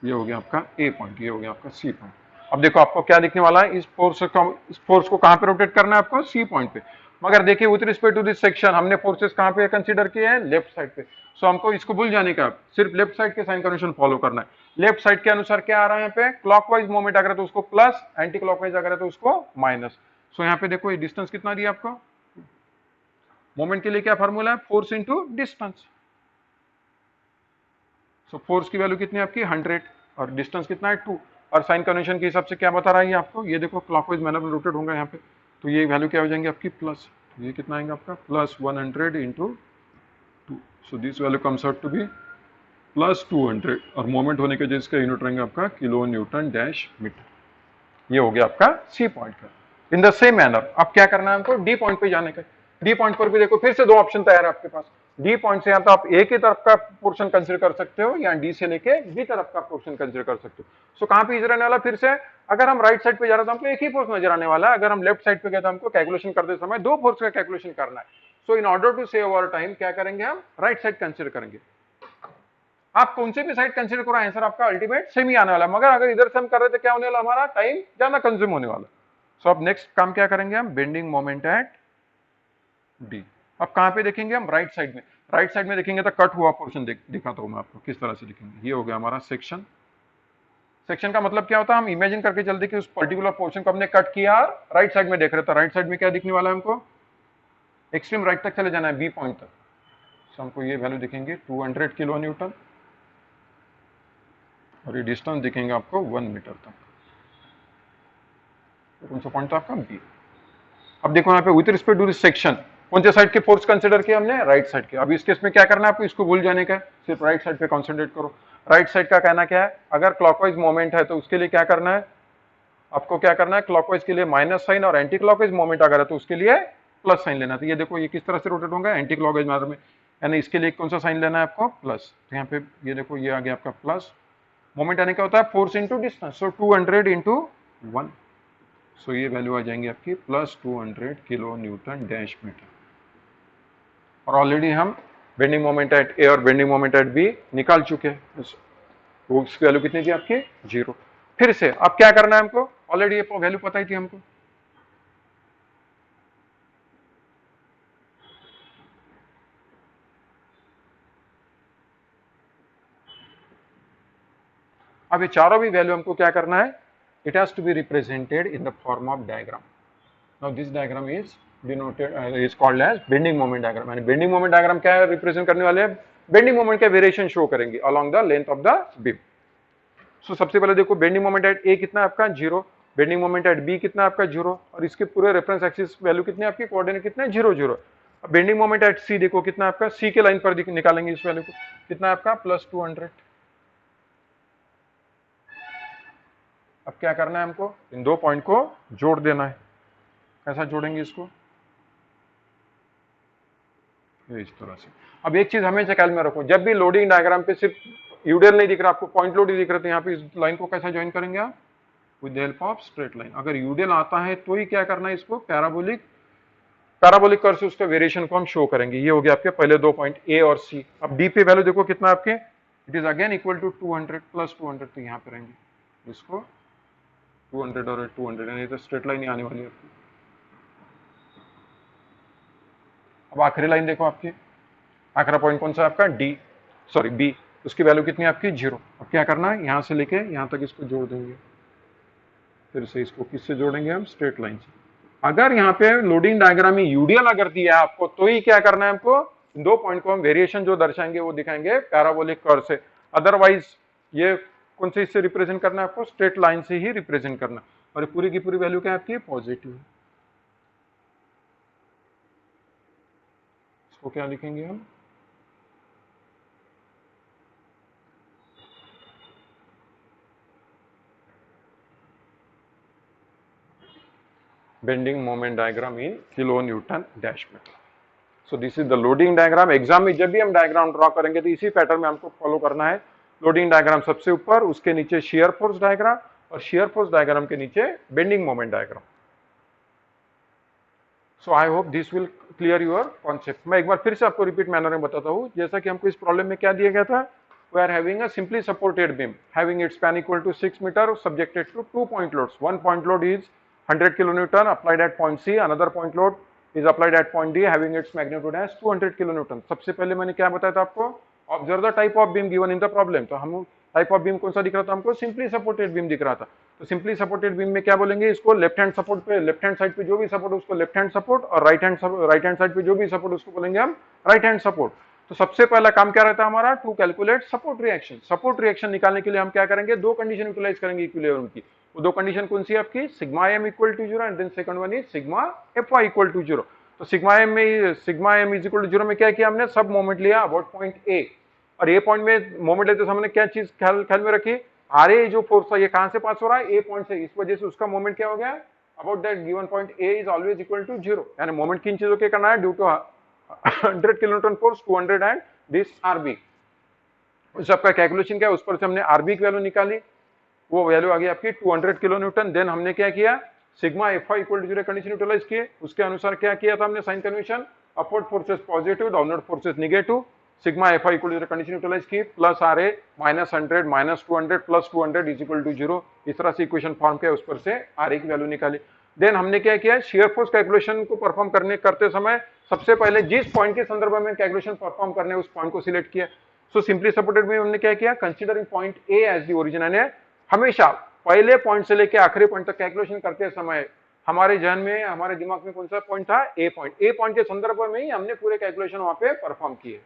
ये हो गया आपका ए पॉइंट, ये हो गया आपका सी पॉइंट। अब देखो आपको क्या दिखने वाला है, इस फोर्स को कहां पे रोटेट करना है आपको, सी पॉइंट पे। मगर देखिए with respect to this section हमने फोर्सेस कहां पे कंसीडर किए हैं, लेफ्ट साइड पे। सो हमको इसको भूल जाने का, सिर्फ लेफ्ट साइड के साइन कन्वेंशन फॉलो करना है। लेफ्ट साइड के अनुसार क्या आ रहा है यहाँ पे, क्लॉकवाइज मूवमेंट अगर है तो उसको प्लस, एंटी क्लॉकवाइज अगर है तो उसको माइनस। सो यहाँ पे देखो ये डिस्टेंस कितना दिया आपको, मोमेंट के लिए क्या फॉर्मूला है, force into distance. So force की वैल्यू कितनी है आपकी 100, और डिस्टेंस कितना है 2, और साइन कन्वेंशन के हिसाब से क्या बता रहा है आपको, ये देखो क्लॉकवाइज मैनर में रोटेट होगा यहाँ पे, तो ये वैल्यू क्या हो जाएंगे आपकी प्लस, तो ये कितना आएगा आपका plus 100 into 2। So this value comes out to be plus 200, और मोमेंट होने के जिसका यूनिट रहेंगे आपका किलो न्यूटन डैश मीटर। ये हो गया आपका सी पॉइंट का। इन द सेम मैनर अब क्या करना है हमको, डी पॉइंट पे जाने का। डी पॉइंट पर भी देखो फिर से दो ऑप्शन तैयार है आपके पास। डी पॉइंट से या तो आप ए की तरफ का पोर्शन कंसीडर कर सकते हो, या डी से लेके बी तरफ का पोर्शन कंसीडर कर सकते हो। सो कहां पे इजी रहने वाला, फिर से अगर हम राइट साइड पे जा रहे हैं तो हमको एक ही फोर्स नजर आने वाला है, अगर हम लेफ्ट साइड पे गए तो हमको कैलकुलेशन करते समय दो फोर्स का कैलकुलेशन करना है। So in order to save our time क्या करेंगे, हम राइट साइड कंसीडर करेंगे। आप कौन से भी साइड कंसीडर करो आंसर आपका अल्टीमेट सेम ही आने वाला, मगर अगर इधर से हम कर रहे थे क्या होने वाला, हमारा टाइम ज्यादा कंज्यूम होने वाला। सो अब नेक्स्ट काम क्या करेंगे हम, बेंडिंग मोमेंट एट डी। अब कहां पे देखेंगे हम, राइट साइड में। राइट साइड में देखेंगे तो कट हुआ पोर्शन दिखाता हूं मैं आपको किस तरह से दिखेंगे। ये हो गया हमारा सेक्शन। सेक्शन का मतलब क्या होता है, हम इमेजिन करके चलते कि उस पर्टिकुलर पोर्शन को हमने कट किया, राइट साइड में देख रहे थे, राइट साइड में क्या दिखने वाला है हमको, एक्सट्रीम राइट तक चले जाना है बी पॉइंट तक। सो हमको ये वैल्यू दिखेंगे 200 किलो न्यूटन, और ये डिस्टेंस दिखेंगे आपको 1 मीटर तक। कौन सा पॉइंट था आपका बी। अब देखो यहाँ पे with respect to this section कौन से साइड के फोर्स कंसीडर किया हमने, राइट साइड के। अब इस केस में क्या करना है आपको, इसको भूल जाने का, सिर्फ राइट साइड पे कॉन्सेंट्रेट करो। राइट साइड का कहना क्या है, अगर क्लॉकवाइज मोमेंट है तो उसके लिए क्या करना है आपको, क्या करना है, क्लॉकवाइज के लिए माइनस साइन, और एंटी क्लॉकवाइज मोमेंट अगर है तो उसके लिए प्लस साइन लेना। तो ये देखो ये किस तरह से रोटेट होगा, एंटी क्लॉकवाइज मैनर में, यानी इसके लिए कौन सा साइन लेना है आपको, प्लस। तो यहाँ पे ये देखो ये आ गया आपका प्लस। मोमेंट आने का होता है force into distance, so 200 into 1। So ये वैल्यू आ जाएंगी आपकी plus 200 kilo newton dash metre. और ऑलरेडी हम बेंडिंग मोमेंट एट ए और बेंडिंग मोमेंट एट बी निकाल चुके हैं, उसकी वैल्यू कितनी थी आपकी 0। फिर से अब क्या करना है हमको, ऑलरेडी ये वैल्यू पता ही थी हमको। अब ये चारों भी वैल्यू हमको क्या करना है, it has to be represented in the form of diagram. Now this diagram is denoted is called as bending moment diagram. यानी बेंडिंग मोमेंट डायग्राम क्या रिप्रेजेंट करने वाले हैं, बेंडिंग मोमेंट का वेरिएशन शो करेंगे along the length of the beam. So सबसे पहले देखो बेंडिंग मोमेंट एट ए कितना आपका 0, बेंडिंग मोमेंट एट बी कितना आपका 0, और इसके पूरे रेफरेंस एक्सिस वैल्यू कितने आपकी, कोऑर्डिनेट कितने 0 0। अब बेंडिंग मोमेंट एट सी देखो कितना आपका, सी के लाइन पर निकालेंगे इस वैल्यू को, कितना आपका +200। अब क्या करना है हमको, इन दो पॉइंट को जोड़ देना है। कैसा जोड़ेंगे इसको, इस तरह से। अब एक चीज हमेशा ख्याल में रखो, जब भी लोडिंग डायग्राम पे सिर्फ यूडियल नहीं दिख रहा आपको, पॉइंट लोड ही दिख रहा है, तो यहाँ पे इस लाइन को कैसा ज्वाइन करेंगे आप, with the help of straight line. अगर यूडियल आता है तो ही क्या करना है, इसको पैराबोलिक कर्व से उसका वेरिएशन को हम शो करेंगे। ये हो गया आपके पहले दो पॉइंट ए और सी। अब डी पे वैल्यू देखो कितना आपके, it is again equal to 200 +200, तो यहाँ पे रहेंगे इसको 200 और 200, यानी तो स्ट्रेट लाइन ही आने वाली है आपकी। अब आखिरी लाइन देखो आपकी, आखिरी पॉइंट कौन सा आपका, डी सॉरी बी, उसकी वैल्यू कितनी आपकी 0। अब क्या करना है, यहाँ से लेके यहाँ तक इसको जोड़ देंगे, फिर से इसको किससे जोड़ेंगे हम, स्ट्रेट लाइन से। अगर यहाँ पे लोडिंग डायग्राम में यूडियल अगर दिया है आपको, तो ही क्या करना है हमको, दो पॉइंट को हम वेरिएशन जो दर्शाएंगे वो दिखाएंगे पैराबोलिक कर्व से। अदरवाइज ये कौन से इससे रिप्रेजेंट करना है आपको, स्ट्रेट लाइन से ही रिप्रेजेंट करना, और पूरी की पूरी वैल्यू क्या है आपकी, पॉजिटिव। इसको क्या लिखेंगे हम, bending moment diagram in kilo newton dash metre. So this is the loading diagram. Exam में जब भी हम डायग्राम ड्रॉ करेंगे तो इसी पैटर्न में हमको फॉलो करना है। लोडिंग डायग्राम सबसे ऊपर, उसके नीचे शियर फोर्स डायग्राम, और शियर फोर्स डायग्राम के नीचे bending moment diagram. So I hope this will clear your concept. मैं एक बार फिर से आपको रिपीट मैनर में बताता हूँ। जैसा कि हमको इस प्रॉब्लम में क्या दिया गया था, we are having a simply supported beam having its span equal to 6 meter subjected to 2 point loads. One point load is 100 kilonewton applied at point C, another point load is applied at point D having its magnitude as 200 kilonewton. सबसे पहले मैंने क्या बताया था आपको, observe the type of beam given in the problem. तो हम type of beam कौन सा दिख रहा था हमको, सिंपली सपोर्टेड बीम दिख रहा था। तो सिंपली सपोर्टेड बीम में क्या बोलेंगे, इसको लेफ्ट हैंड सपोर्ट पे, लेफ्ट हैंड साइड पे जो भी सपोर्ट उसको लेफ्ट हैंड सपोर्ट, और राइट हैंड साइड पे जो भी सपोर्ट उसको बोलेंगे हम राइट हैंड सपोर्ट। तो सबसे पहला काम क्या रहता है हमारा, to calculate support reaction. Support reaction निकालने के लिए हम क्या करेंगे, दो कंडीशन यूटिलाइज करेंगे इक्विलिब्रियम की। वो दो कंडीशन कौन सी है आपकी, sigma M equal to 0 and then second one is sigma F Y equal to 0। तो sigma M is equal to 0 में क्या किया हमने, सब मोमेंट लिया अबाउट पॉइंट ए, और ए पॉइंट में मोमेंट लेते समय हमने क्या चीज ख्याल में रखी, आर ए जो फोर्स था ये कहां से पास हो रहा है, ए पॉइंट से, इस वजह से उसका मोमेंट क्या हो गया, about that given point A is always equal to 0। यानी मोमेंट किन चीजों के करना है, due to 100 kilonewton force 200 and this RB. उस सबका कैलकुलेशन क्या है, उस पर से हमने आरबी की वैल्यू निकाली, वो वैल्यू आ गई आपकी 200 किलोन्यूटन। देन हमने क्या किया, sigma F I equal to 0 condition utilise किए, उसके अनुसार क्या किया था हमने sign convention, upward forces positive, downward forces negative, sigma F I equal to 0 condition utilise की, plus R A -100 -200 plus 200 is equal to 0, इस तरह से इक्वेशन फॉर्म किया, उस पर से आर ए की वैल्यू निकाली। देन हमने क्या किया, शेयर फोर्स कैलकुलेशन को परफॉर्म करते समय सबसे पहले जिस पॉइंट के संदर्भ में कैलकुलेशन परफॉर्म करने उस पॉइंट को सिलेक्ट किया। सो सिंपली सपोर्टेड में हमने क्या किया, considering point A as the origin, यानी हमेशा पहले पॉइंट से लेकर आखिरी पॉइंट तक कैलकुलेशन करते समय हमारे जहन में, हमारे दिमाग में कौन सा पॉइंट था, ए पॉइंट। ए पॉइंट के संदर्भ में ही हमने पूरे कैलकुलेशन वहां पे परफॉर्म किए।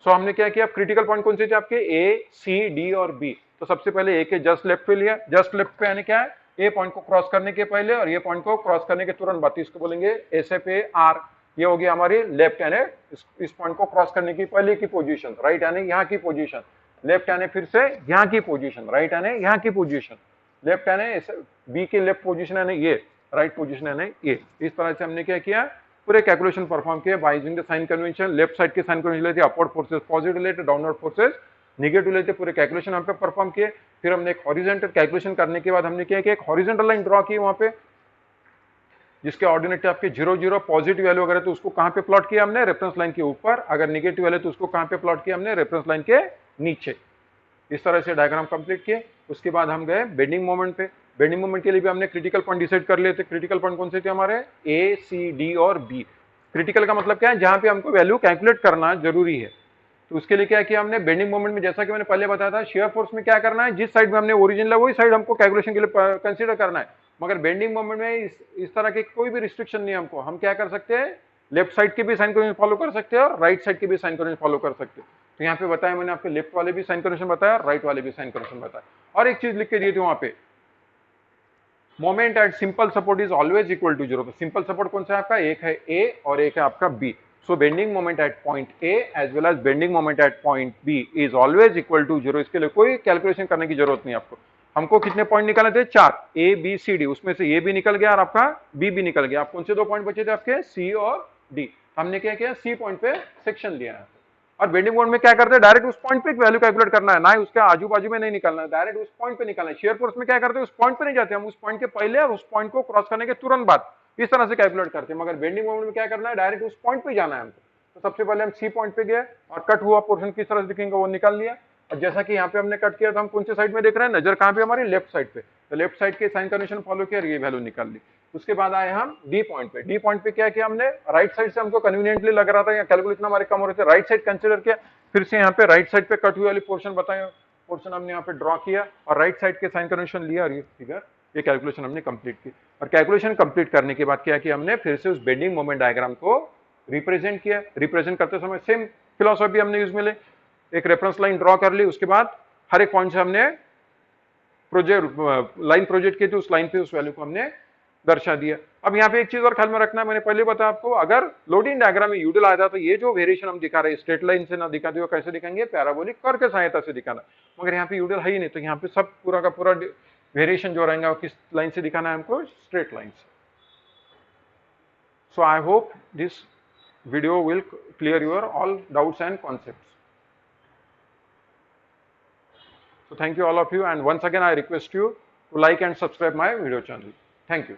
सो हमने क्या किया, क्रिटिकल पॉइंट कौन से थे आपके, ए सी डी और बी। तो सबसे पहले ए के जस्ट लेफ्ट पे लिया, जस्ट लेफ्ट पे यानी क्या है, ए पॉइंट को क्रॉस करने के पहले और ये पॉइंट को क्रॉस करने के तुरंत बाद, इसको बोलेंगे एस एफ ए आर। ये हो गया हमारी लेफ्ट, यानी इस पॉइंट को क्रॉस करने की पहले की पोजीशन, राइट यानी यहाँ की पोजीशन, लेफ्ट यानी फिर से यहाँ की पोजीशन, राइट यानी यहाँ की पोजीशन, लेफ्ट यानी बी की लेफ्ट पोजीशन यानी ये, राइट पोजीशन यानी ये। इस तरह से हमने क्या किया, पूरे कैलकुलेशन परफॉर्म किया by using the sign convention. Left side के साइन कन्वेंशन लेते, अपवर्ड फोर्सेस पॉजिटिव लेते, डाउनवर्ड फोर्सेस नेगेटिव लेते, पूरे कैलकुलेशन हम पे परफॉर्म किए। फिर हमने एक हॉरिजॉन्टल कैलकुलेशन करने के बाद हमने क्या किया, एक हॉरिजॉन्टल लाइन ड्रॉ की वहां पे, जिसके ऑर्डिनेट आपके 0 0, पॉजिटिव वैल्यू अगर है तो उसको कहां पे प्लॉट किया हमने, रेफरेंस लाइन के ऊपर, अगर नेगेटिव वैल्यू तो उसको कहां पे प्लॉट किया हमने, रेफरेंस लाइन के नीचे। इस तरह से डायग्राम कंप्लीट किए। उसके बाद हम गए बेंडिंग मोमेंट पे। बेंडिंग मोमेंट के लिए भी हमने क्रिटिकल पॉइंट डिसाइड कर लिए थे। क्रिटिकल पॉइंट कौन से थे हमारे, ए सी डी और बी। क्रिटिकल का मतलब क्या है, जहां पे हमको वैल्यू कैलकुलेट करना जरूरी है। तो उसके लिए क्या किया हमने, बेंडिंग मोमेंट में जैसा कि मैंने पहले बताया था, शेयर फोर्स में क्या करना है, जिस साइड में हमने ओरिजिन लिया वही साइड हमको कैलकुलेशन के लिए कंसीडर करना है। मगर बेंडिंग मोमेंट में इस तरह के कोई भी रिस्ट्रिक्शन नहीं है हमको, हम क्या कर सकते हैं, लेफ्ट साइड की भी साइन कन्वेंशन फॉलो कर सकते हैं और राइट साइड की भी साइन कन्वेंशन फॉलो कर सकते हैं। तो यहाँ पे बताया मैंने आपके, लेफ्ट वाले भी साइन कन्वेंशन बताया, राइट वाले भी साइन कन्वेंशन बताया। और एक चीज लिख के दिए थे वहां पे, moment at simple support is always equal to zero. तो सिंपल सपोर्ट कौन सा है आपका, एक है ए और एक है आपका B. So bending moment at point A as well as bending moment at point B is always equal to zero. इसके लिए कोई कैलकुलेशन करने की जरूरत नहीं आपको। हमको कितने पॉइंट निकालने थे, 4, ए बी सी डी, उसमें से ए भी निकल गया और आपका बी भी निकल गया। आप कौन से 2 पॉइंट बचे थे आपके, सी और डी। हमने क्या किया, सी पॉइंट पे सेक्शन लिया है। और बेंडिंग मोमेंट में क्या करते हैं, डायरेक्ट उस पॉइंट पे वैल्यू कैलकुलेट करना है, ना ही उसके आजू बाजू में नहीं निकालना है, डायरेक्ट उस पॉइंट पे निकालना है। शेयर फोर्स में क्या करते हैं, उस पॉइंट पे नहीं जाते हम, उस पॉइंट के पहले और उस पॉइंट को क्रॉस करने के तुरंत बाद इस तरह से कैलकुलेट करते हैं। मगर बेंडिंग मोमेंट में क्या करना है, डायरेक्ट उस पॉइंट पे जाना है हमको। तो सबसे पहले हम सी पॉइंट पे गए और कट हुआ पोर्शन किस तरह से दिखेंगे वो निकाल लिया। और जैसा कि यहाँ पे हमने कट किया तो हम कौन से साइड में देख रहे हैं, नजर कहाँ पे हमारी, लेफ्ट साइड पे। तो लेफ्ट साइड के साइन कन्वेंशन फॉलो किया और ये वैल्यू निकाल ली। उसके बाद आए हम डी पॉइंट पे। डी पॉइंट पे क्या किया हमने, राइट साइड से हमको कन्वीनियंटली लग रहा था या कैलकुलेशन हमारे कम हो रहे थे, राइट साइड कंसीडर किया। फिर से यहाँ पे राइट साइड पे कट हुई वाली पोर्शन बताया, पोर्शन हमने यहाँ पे ड्रॉ किया और राइट साइड के साइन कन्वेंशन लिया और ये फिगर, ये कैलकुलेशन हमने कंप्लीट की। और कैलकुलेशन कंप्लीट करने के बाद क्या किया हमने, फिर से उस बेंडिंग मोमेंट डायग्राम को रिप्रेजेंट किया। रिप्रेजेंट करते समय सेम फिलोसॉफी हमने यूज में ले, एक रेफरेंस लाइन ड्रॉ कर ली, उसके बाद हर एक पॉइंट से हमने प्रोजेक्ट लाइन प्रोजेक्ट की थी, उस लाइन पे उस वैल्यू को हमने दर्शा दिया। अब यहाँ पे एक चीज और ख्याल में रखना है, मैंने पहले बताया आपको, अगर लोडिंग डायग्राम में यूडल आया था तो ये जो वेरिएशन हम दिखा रहे हैं स्ट्रेट लाइन से ना दिखाते हुए कैसे दिखाएंगे, पैराबोलिक कर्व के सहायता से दिखाना। मगर यहाँ पे यूडल है ही नहीं, तो यहाँ पे सब पूरा का पूरा वेरिएशन जो रहेगा किस लाइन से दिखाना है हमको, स्ट्रेट लाइन से। So I hope this video will clear your all doubts and concepts. So thank you all of you, and once again I request you to like and subscribe my video channel. Thank you.